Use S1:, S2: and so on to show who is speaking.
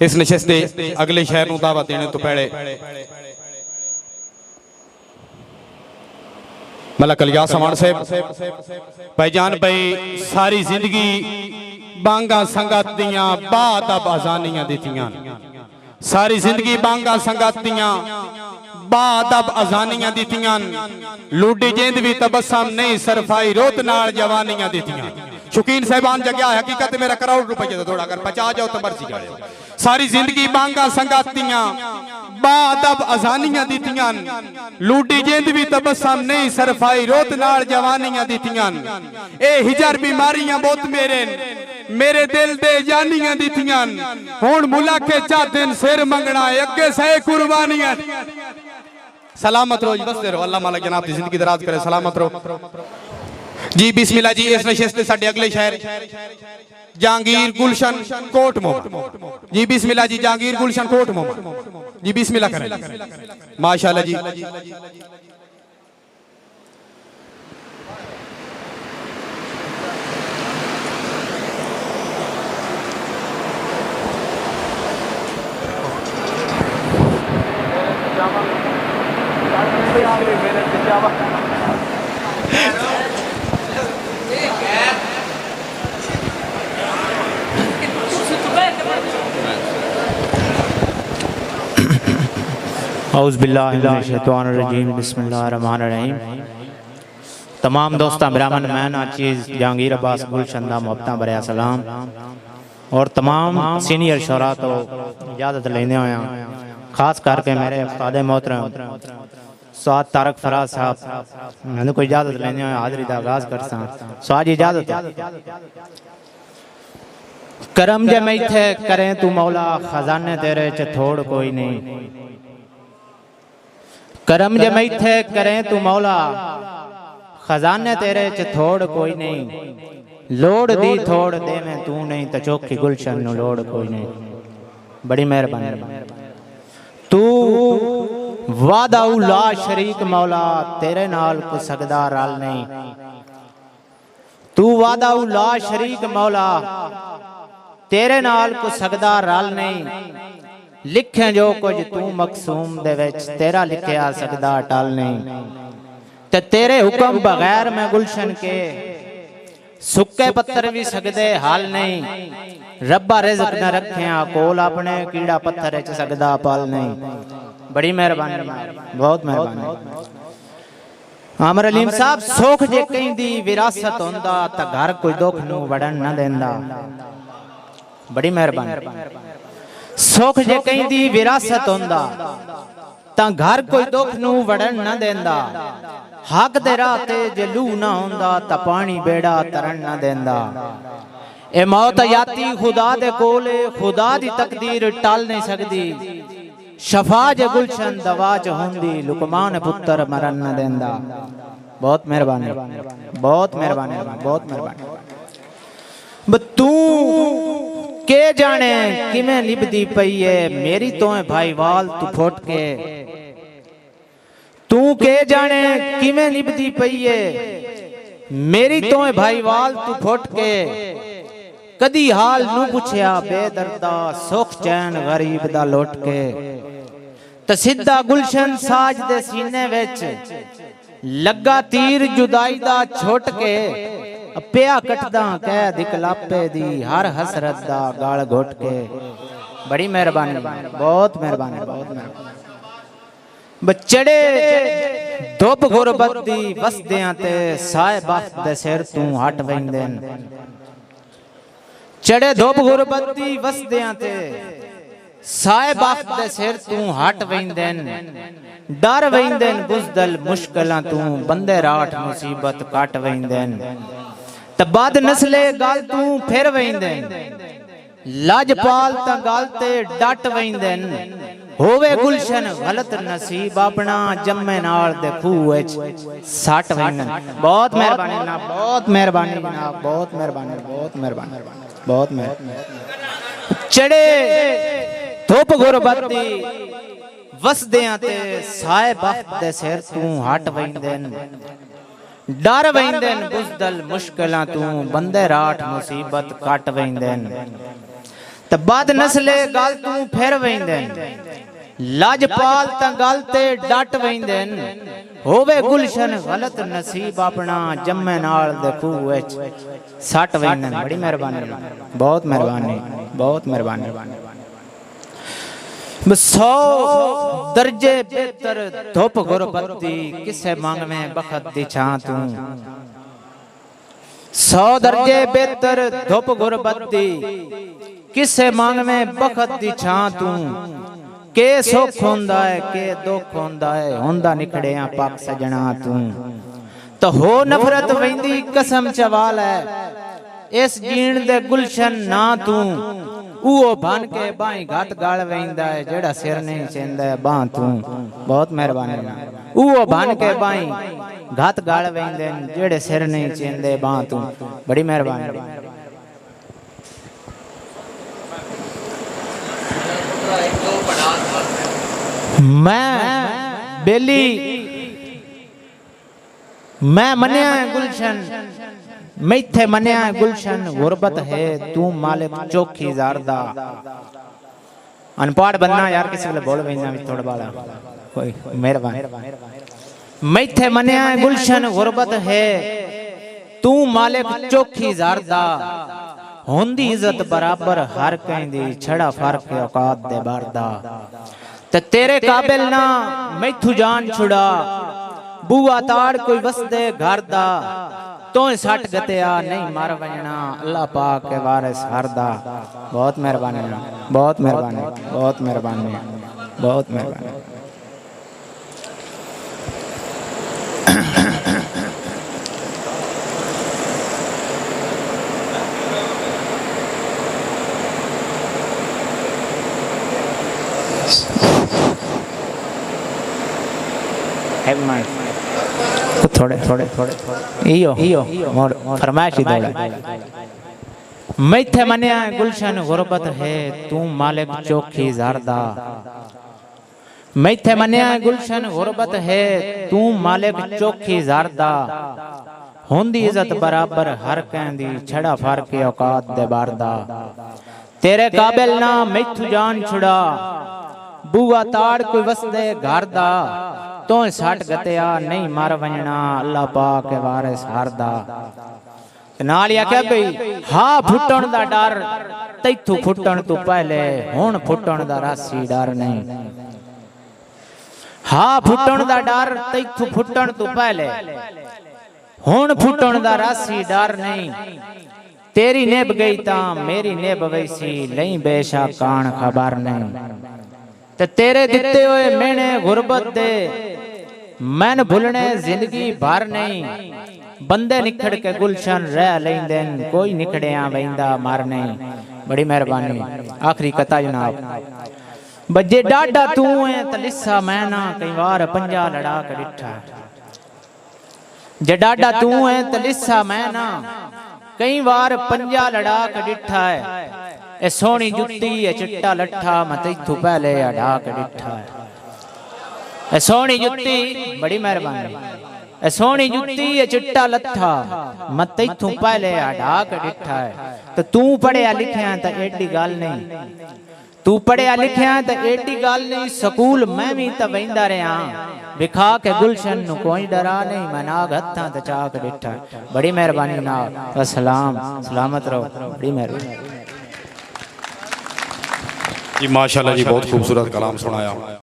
S1: इस नशिस्त दे अगले शहर नूं दावत देने तो पहले मलक अलिया समान साहब भाईजान भाई सारी जिंदगी बांगा संगत दियां बादब अजानियां दित्तियां, सारी जिंदगी बांगा संगत दियां बादब अजानियां दित्तियां, लूडी जेंद भी तबस्सम नहीं सरफाई रोत नाल जवानियां दित्तियां। शौकीन साहबान जगह हकीकत मेरा करोड़ रुपए जो थोड़ा अगर 50 जाओ तो मर्जी जाओ। सारी जिंदगी बांगा संगत दियां बादब अजानियां दित्तियां, लूडी जेंद भी तबस्सम नहीं सरफाई रोत नाल जवानियां दित्तियां। ए हिजर बीमारियां बहुत मेरे दिल दे जानियां दित्तियां, हुण मुलाके चाहते सिर मंगना अगे सह कुर्बानियां। सलामत रहो जी, बसते रहो, अल्लाह मालिक जनाब की जिंदगी दराज करे, सलामत रहो जी। बिस्मिल्लाह जी। इस नशिस्त से साडे अगले शहर जहांगीर गुलशन कोट मोहम्मद जी। बिस्मिल्लाह जी। जहांगीर गुलशन कोट मोहम्मद जी, बिस्मिल्लाह करें। माशाअल्लाह जी।
S2: औज़ुबिल्लाहिमिनश्शैतानिर्रजीम बिस्मिल्लाहिर्रहमानिर्रहीम। तमाम दोस्तां ब्राह्मण मैं नाचीज़ जहांगीर अब्बास गुलशन दा मुहब्बतां भरिया सलाम और तमाम सीनियर शोरा तो इजाज़त लेंदे होया, खास करके मेरे उस्ताद मोहतरम स्वाद तारक फराज साहब मैंने कोई इजाज़त लेंदे होया हाज़री दा आगाज़ करसा। स्वाद इजाज़त करम जे मैथे करें तू मौला, खजाने तेरे च थोड़ कोई नहीं। करम जे मैथे करें तू मौला, खजाने तेरे च थोड़ कोई नहीं। लोड़ दी थोड़ दे में तू नहीं, तो चौकी गुलशन नु लोड़ कोई नहीं। बड़ी मेहरबानी तू वादा ला शरीक मौला, तेरे नाल को सकदा रल नहीं। तू वादा ला शरीक मौला, तेरे नाल को सकदा रल नहीं। लिखे जो कुछ तू मकसूम दे विच, तेरा लिखिया सकदा टल नहीं। ते तेरे हुक्म बगैर मैं गुलशन के सुक्के पत्थर भी सकदे हाल नहीं। रब्बा रिज़्क न रखिया कोल अपने, कीड़ा पत्थर च सकदा पल नहीं। बड़ी मेहरबानी, बहुत मेहरबानी। आमर अलीम साहब सोख जे कहीं दी विरासत होंदा, ता घर कोई दुख नू वड़न न देंदा। बड़ी मेहरबानी। सुख जे कहीं दी विरासत होंदा, ता घर कोई दुख नू वड़न न देंदा। हक दे राह ते जे लू ना होंदा, ता पानी बेड़ा तरन न देंदा। ए मौत याती खुदा दे कोले, खुदा दी तकदीर टल नहीं सकदी। शफा जे गुलशन दवा च होंदी, लुकमान पुत्र मरन न देंदा। बहुत मेहरबानी, बहुत मेहरबानी, बहुत मेहरबानी। तू के जाने किमें लिबदी पई है मेरी तो है भाई वाल तू फुट के। तू के जाने किमें लिबदी पई है मेरी तो है भाई वाल तू फुट के। कदी हाल नू पुछया बेदर्दा, सुख चैन गरीब दा लुट के। ते सीधा गुलशन साज दे सीने विच लगा तीर जुदाई दा छुट के। पिया कटदा कह दिकलापे दी, हर हसरत दा गाल घुट के। बड़ी मेहरबानी, बहुत मेहरबानी, बहुत मेहरबानी। बचड़े धुप गुरबत दी वसदियां ते, साए बख्त दे सिर तू हट वैंदे। चढ़े धुप गुरबत दी वसदियां ते, साए बख्त दे सिर तू हट वैंदे। डर वैंदे बुजदल मुश्किलां तू, बंदे राठ मुसीबत कट वैंदे। बद नस्ले गल तू फिर वैंदे, लजपाल ता गल ते डट वैंदे। होवे गुलशन गलत नसीब अपना, जम्मे नाल दे खूह विच सट वैंदे। बहुत मेहरबानी जनाब, बहुत मेहरबानी जनाब, बहुत मेहरबानी, बहुत मेहरबानी, बहुत मेहरबानी। चढ़े धुप गुरबत दी वसदियां ते, साए बख्त दे सिर तू हट वैंदे। डर वैंदे बुजदल मुश्किलां तू, बंदे राठ मुसीबत कट वैंदे। ते बद नस्ले गल तू फिर वेंदे लाजपाल ता गल ते डट वेंदे होवे गुलशन गलत नसीब अपना जम्मे नाल दे खूह विच सट वेंदे। बड़ी मेहरबानी, बहुत मेहरबानी, बहुत मेहरबानी। 100 दर्जे बेहतर धुप गुरबत्ती किसे मांग में बखत दी छां तू। 100 दर्जे बेहतर धुप गुरबत्ती किसे मांग में बखत दी छां तू। के सुख होंदा है के दुख होंदा है होंदा निकड़िया पाक सजना तू। तो हो नफरत वेंदी कसम चवाल है इस जीण दे गुलशन ना तू। वो बन के बाई घट गल वेंदा है जेड़ा सिर नहीं चेंदा है बां तू। बहुत मेहरबानी। वो बन के बाई घट गल वेंदे जेड़े सिर नहीं चेंदे बां तू। बड़ी मेहरबानी। मैं बेली मैं मन्या गुलशन मैथे मन्या गुलशन गुरबत है तू मालिक चोखी ज़ारदा। अनपढ़ बनना यार किसी वेले बोल वेंदा थोड़ा बाला कोई मेहरबानी। मैथे मन्या गुलशन गुरबत है तू मालिक चोखी ज़ारदा। होंदी इज्जत बराबर हर कहंदी छड़ा फर्क औकात दे बारदा। ते तेरे काबिल ना मैथू जान छुड़ा बुआ ताड़ कोई वसदे घर दा। तो सट गतिया नहीं मर वजना अल्लाह पाक के वारिस हरदा। बहुत मेहरबानी, बहुत मेहरबानी, बहुत मेहरबानी, बहुत मेहरबानी। थोड़े थोड़े थोड़े इयो मोर फरमाइशी दौड़ा। मैथे मन्या गुलशन गुरबत है तू मालिक चोखी ज़ारदा। मैथे मन्या गुलशन गुरबत है तू मालिक चोखी ज़ारदा। होंदी इज्जत बराबर हर कहंदी छड़ा फर्क औकात दे बारदा। तेरे काबिल ना मैथू जान छुड़ा बुआ ताड़ कोई वसदे घर दा। तो सट गतिया नहीं मर वजना अल्लाह पाक के वारिस हरदा। नाल आख्या भाई हाँ फुटण दा डर तैथू फुटण तू पहले हुण फुटण दा रासी डर नहीं। हाँ फुटण दा डर तैथू फुटण तू पहले हुण फुटण दा रासी डर नहीं। तेरी नेब गई ता मेरी नेब वैसी लई बेशक कान खबर नहीं। ते तेरे दिते हुए मैंने गुरबत दे मैन भुलने जिंदगी भर नहीं। बंदे निखड़ के गुलशन रह लेंदे कोई निखड़िया वेंदा मर नहीं। बड़ी मेहरबानी। आखिरी कथा जनाब। बजे डाडा तू है तलिसा मैना कई बार पंजा लड़ा के डिठा। जे डाडा तू है तलिसा मैना कई बार पंजा लड़ा के डिठा है। ए सोनी जुत्ती ए चिट्टा लट्ठा मैं तैथू पहले अड़ा के डिठा है। ए सोनी जुत्ती बड़ी मेहरबानी। ए सोनी जुत्ती ए चिट्टा लट्ठा मैं तैथू पहले अड़ा के डिठा है। तो तू पढ़िया लिखिया तो एडी गल नहीं। तू पढ़िया लिखिया तो एडी गल नहीं। स्कूल मैं भी तो वेंदा रहा विखा के गुलशन नु कोई डरा नहीं। मैं नाग हत्था ते चा के डिठा। बड़ी मेहरबानी नाग। सलाम सलामत रहो। बड़ी मेहरबानी
S1: जी माशाल्लाह जी बहुत खूबसूरत कलाम सुनाया।